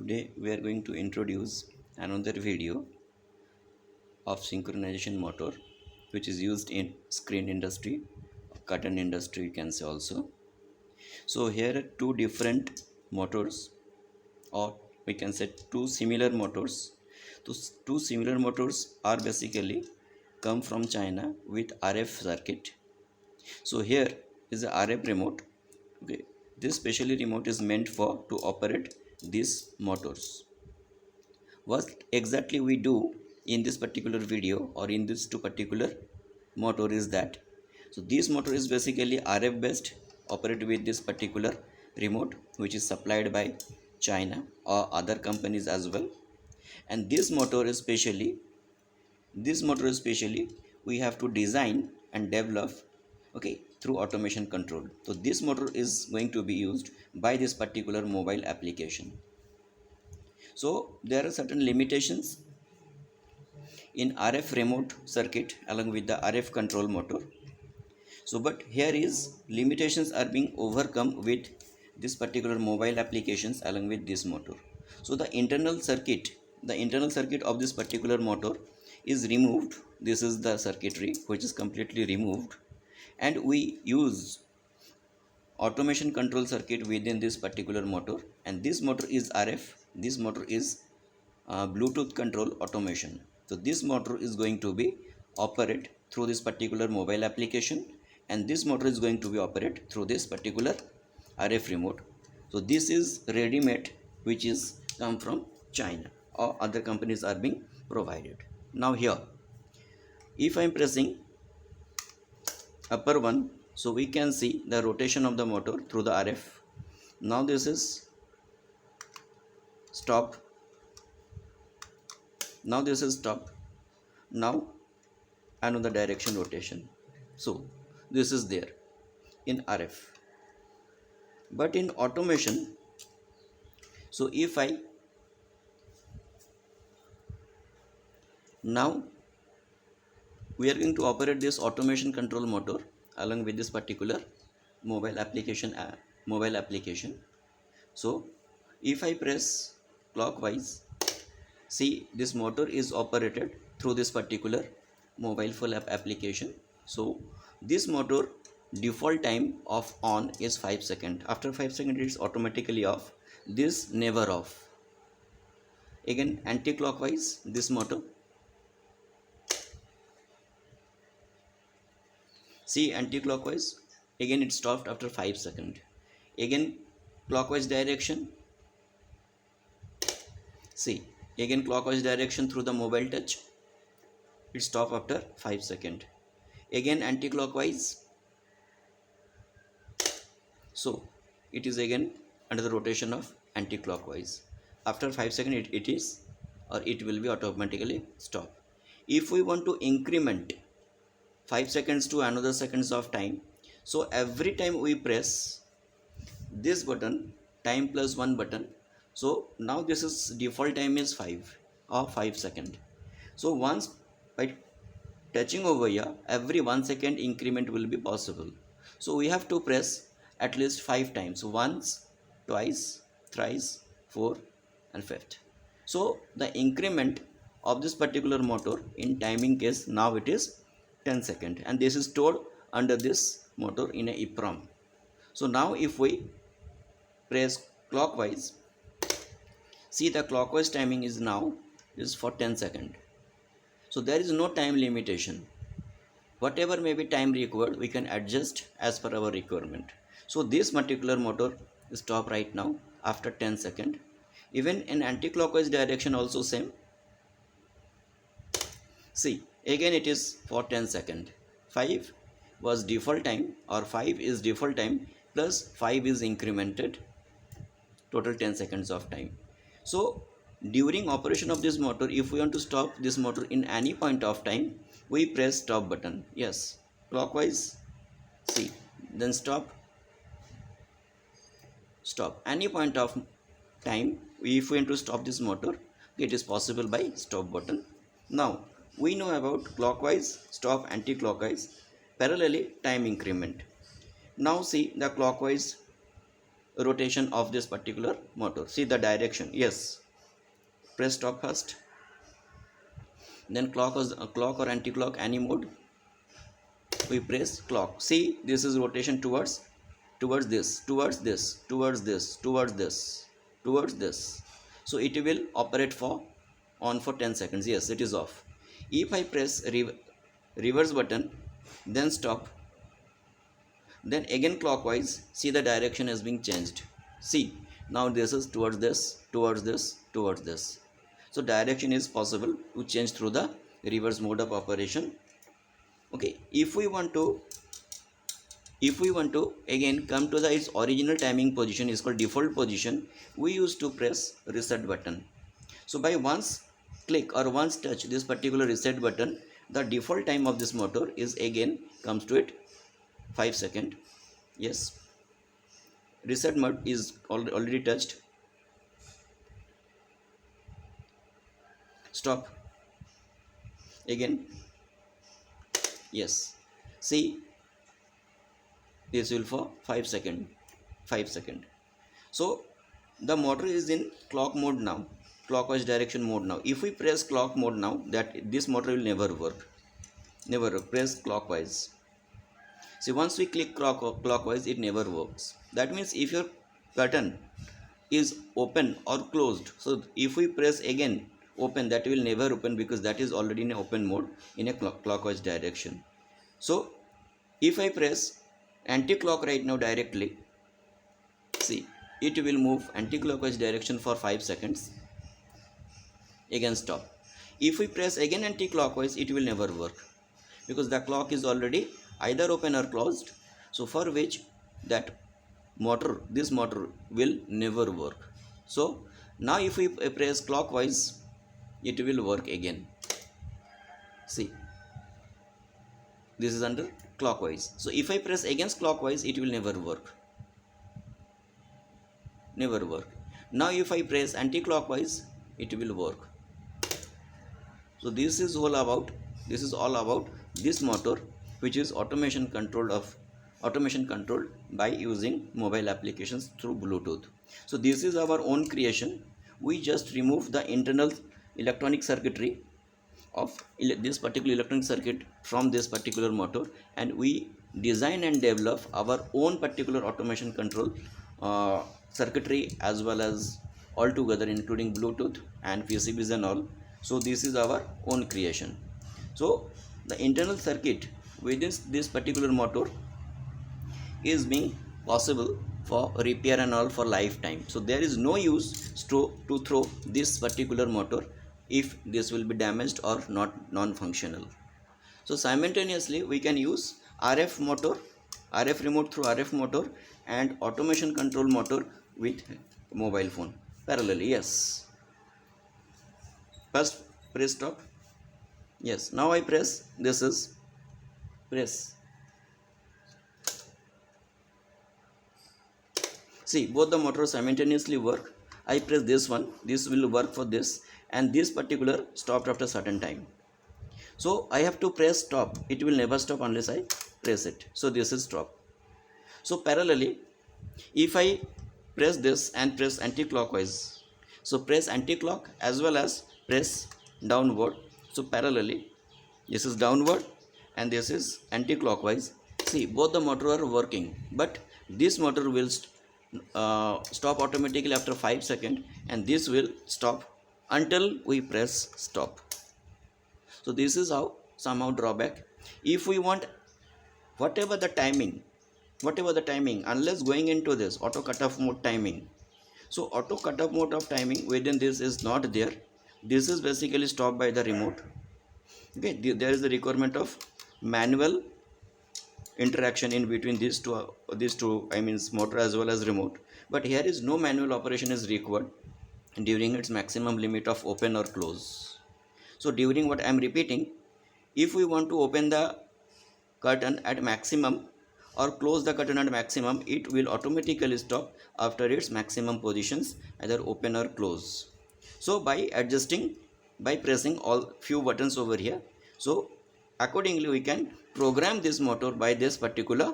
Today we are going to introduce another video of synchronization motor which is used in screen industry, cotton industry you can say also. So here are two different motors, or we can say two similar motors. Those two similar motors are basically come from China with RF circuit. So here is a RF remote. Okay, this specially remote is meant for to operate these motors. What exactly we do in this particular video or in this two particular motor is that, so this motor is basically RF based, operate with this particular remote which is supplied by China or other companies as well. And this motor is specially we have to design and develop, okay, through automation control. So this motor is going to be used by this particular mobile application. So there are certain limitations in RF remote circuit along with the RF control motor. So but here is limitations are being overcome with this particular mobile applications along with this motor. So the internal circuit of this particular motor is removed. This is the circuitry which is completely removed, and we use automation control circuit within this particular motor. And this motor is RF, this motor is Bluetooth control automation. So this motor is going to be operate through this particular mobile application, and this motor is going to be operate through this particular RF remote. So this is ready made, which is come from China or other companies are being provided. Now here, if I am pressing upper one, so we can see the rotation of the motor through the RF. Now this is stop. Now this is stop. Now another direction rotation. So this is there in RF. But in automation, so if I now we are going to operate this automation control motor along with this particular mobile application. So if I press clockwise, see this motor is operated through this particular mobile phone application. So this motor default time of on is 5 seconds. After 5 seconds it's automatically off. This never off. Again anti-clockwise, this motor, see anti-clockwise, again it stopped after 5 seconds. Again clockwise direction, see again clockwise direction through the mobile touch, it stopped after 5 seconds. Again anti-clockwise, so it is again under the rotation of anti-clockwise. After 5 seconds it is, or it will be automatically stop. If we want to increment 5 seconds to another seconds of time, so every time we press this button, time plus 1 button, so now this is default time is 5 or 5 second. So once by touching over here, every 1 second increment will be possible. So we have to press at least 5 times, once, twice, thrice, 4 and 5th. So the increment of this particular motor in timing case, now it is 10 seconds, and this is stored under this motor in a EEPROM. So now if we press clockwise, see the clockwise timing is now is for 10 seconds. So there is no time limitation. Whatever may be time required, we can adjust as per our requirement. So this particular motor is stop right now after 10 seconds. Even in anti-clockwise direction also same. See again it is for 10 seconds. 5 was default time, or 5 is default time plus 5 is incremented, total 10 seconds of time. So during operation of this motor, if we want to stop this motor in any point of time, we press stop button. Yes, clockwise, see, then stop any point of time. If we want to stop this motor, it is possible by stop button. Now we know about clockwise, stop, anti-clockwise, parallelly time increment. Now see the clockwise rotation of this particular motor. See the direction. Yes, press stop first, then clock or anti-clock, any mode, we press clock. See, this is rotation towards this, towards this, towards this, towards this, towards this. So it will operate for on for 10 seconds. Yes, it is off. If I press reverse button, then stop, then again clockwise, see the direction has been changed. See, now this is towards this, towards this, towards this. So direction is possible to change through the reverse mode of operation. Okay, if we want to again come to the its original timing position, is called default position, we used to press reset button. So by once click or once touch this particular reset button, the default time of this motor is again comes to it 5 seconds. Yes, reset mode is already touched. Stop again. Yes, see, this will for 5 second, 5 second. So the motor is in clock mode now, clockwise direction mode now. If we press clock mode now, that this motor will never work, never work. Press clockwise. See, once we click clockwise, it never works. That means if your curtain is open or closed, so if we press again open, that will never open, because that is already in open mode in a clockwise direction. So if I press anti-clock right now directly, see, it will move anti-clockwise direction for 5 seconds, again stop. If we press again anti-clockwise, it will never work, because the clock is already either open or closed, so for which that motor, this motor will never work. So now if we press clockwise, it will work again. See, this is under clockwise. So if I press against clockwise, it will never work, never work. Now if I press anti-clockwise, it will work. So this is all about this motor, which is automation controlled by using mobile applications through Bluetooth. So this is our own creation. We just remove the internal electronic circuitry of this particular electronic circuit from this particular motor, and we design and develop our own particular automation control circuitry, as well as all together, including Bluetooth and PCBs and all. So this is our own creation. So the internal circuit within this particular motor is being possible for repair and all for lifetime. So there is no use to throw this particular motor if this will be damaged or not non-functional. So simultaneously we can use RF remote through RF motor, and automation control motor with mobile phone parallelly. Yes, first press stop. Yes, now I press, this is press. See, both the motors simultaneously work. I press this one, this will work for this, and this particular stopped after certain time. So I have to press stop. It will never stop unless I press it. So this is stop. So parallelly, if I press this and press anti-clockwise, so press anti-clock as well as press downward. So parallelly, this is downward and this is anti-clockwise. See, both the motor are working, but this motor will stop automatically after 5 seconds, and this will stop until we press stop. So this is how somehow drawback. If we want whatever the timing, unless going into this auto cutoff mode timing, so auto cutoff mode of timing within this is not there. This is basically stopped by the remote. Okay, there is the requirement of manual interaction in between these two, I mean motor as well as remote, but here is no manual operation is required during its maximum limit of open or close. So during what I am repeating, if we want to open the curtain at maximum or close the curtain at maximum, it will automatically stop after its maximum positions, either open or close. So by pressing all few buttons over here, so accordingly we can program this motor by this particular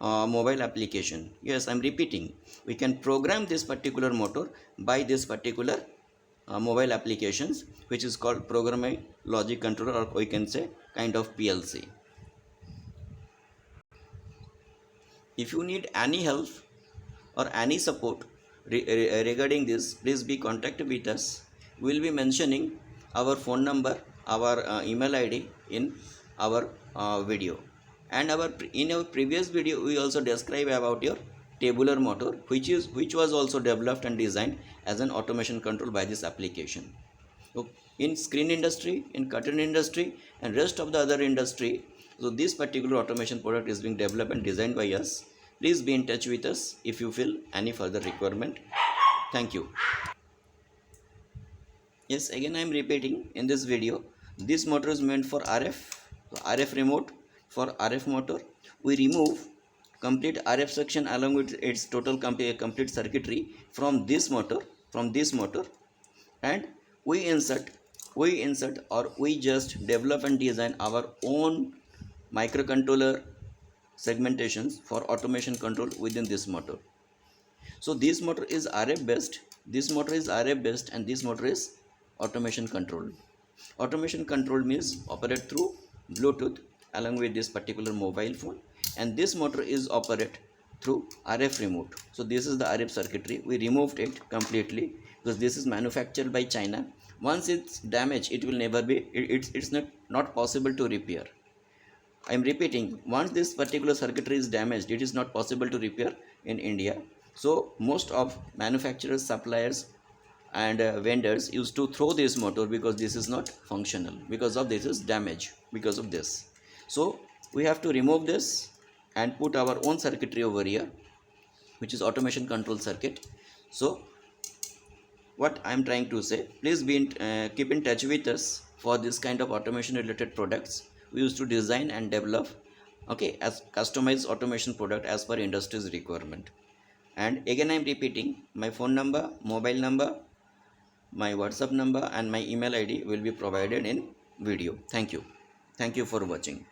mobile application. Yes, I'm repeating. We can program this particular motor by this particular mobile applications, which is called programming logic controller, or we can say kind of PLC. If you need any help or any support regarding this, please be contact with us. We will be mentioning our phone number, our email ID in our video. And in our previous video, we also describe about your tabular motor, which was also developed and designed as an automation control by this application. So in screen industry, in curtain industry, and rest of the other industry, so this particular automation product is being developed and designed by us. Please be in touch with us if you feel any further requirement. Thank you. Yes, again I am repeating in this video. This motor is meant for RF. So RF remote for RF motor. We remove complete RF section along with its total complete circuitry from this motor, and we insert or we just develop and design our own microcontroller segmentations for automation control within this motor. So this motor is RF based, and this motor is automation control. Automation control means operate through Bluetooth along with this particular mobile phone, and this motor is operate through RF remote. So this is the RF circuitry. We removed it completely because this is manufactured by China. Once it's damaged, it will never be, it's not possible to repair. I am repeating, once this particular circuitry is damaged, it is not possible to repair in India. So most of manufacturers, suppliers and vendors used to throw this motor because this is not functional, because of this is damage, because of this. So we have to remove this and put our own circuitry over here, which is automation control circuit. So what I am trying to say, please keep in touch with us for this kind of automation related products. We used to design and develop, okay, as customized automation product as per industry's requirement. And again I am repeating, my phone number, mobile number, my WhatsApp number and my email ID will be provided in video. Thank you for watching.